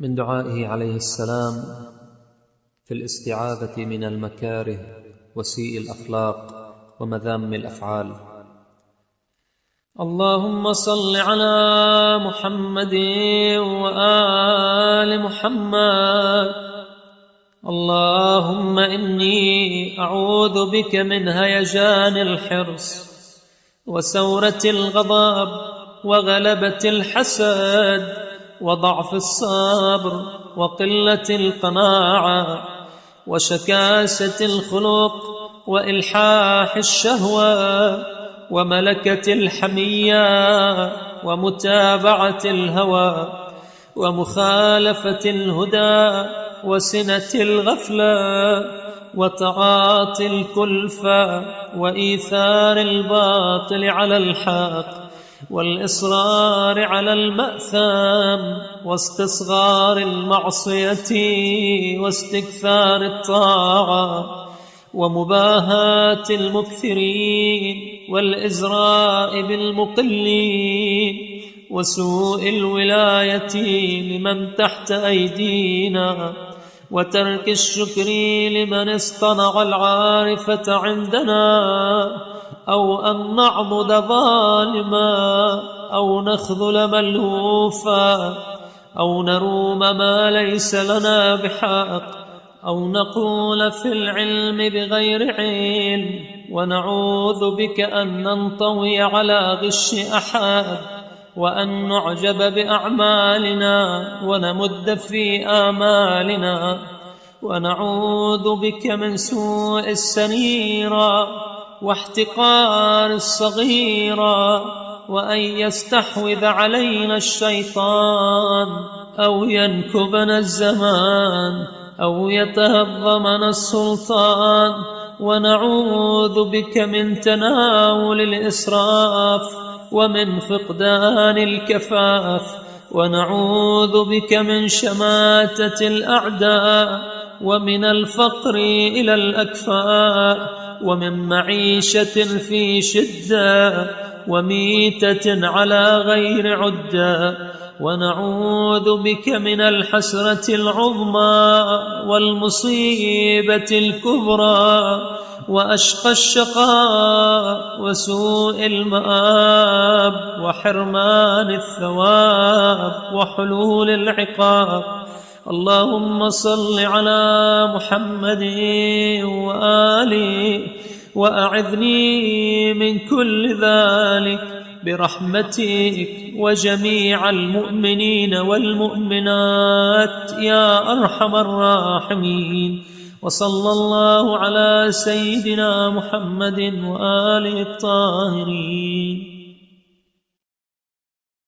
من دعائه عليه السلام في الاستعاذة من المكاره وسيء الأخلاق ومذام الأفعال: اللهم صل على محمد وآل محمد. اللهم إني أعوذ بك من هيجان الحرص وسورة الغضب وغلبة الحسد وضعف الصبر وقلة القناعة وشكاسة الخلق وإلحاح الشهوة وملكة الحمية ومتابعة الهوى ومخالفة الهدى وسنة الغفلة وتعاطي الكلفة وإيثار الباطل على الحق والإصرار على المأثم واستصغار المعصية واستكثار الطاعة ومباهاة المكثرين والإزراء بالمقلين وسوء الولاية لمن تحت أيدينا وترك الشكر لمن اصطنع العارفة عندنا، أو أن نعبد ظالما أو نخذل ملهوفا أو نروم ما ليس لنا بحق أو نقول في العلم بغير علم، ونعوذ بك أن ننطوي على غش أحد وأن نعجب بأعمالنا ونمد في آمالنا، ونعوذ بك من سوء السريرة واحتقار الصغيرة وأن يستحوذ علينا الشيطان أو ينكبنا الزمان أو يتهضمنا السلطان، ونعوذ بك من تناول الإسراف ومن فقدان الكفاف، ونعوذ بك من شماتة الأعداء ومن الفقر إلى الأكفاء ومن معيشة في شدة وميتة على غير عدة، ونعوذ بك من الحسرة العظمى والمصيبة الكبرى وأشقى الشقاء وسوء المآب وحرمان الثواب وحلول العقاب. اللهم صل على محمد وآله وأعذني من كل ذلك برحمتك وجميع المؤمنين والمؤمنات يا أرحم الراحمين. وصلى الله على سيدنا محمد وآله الطاهرين.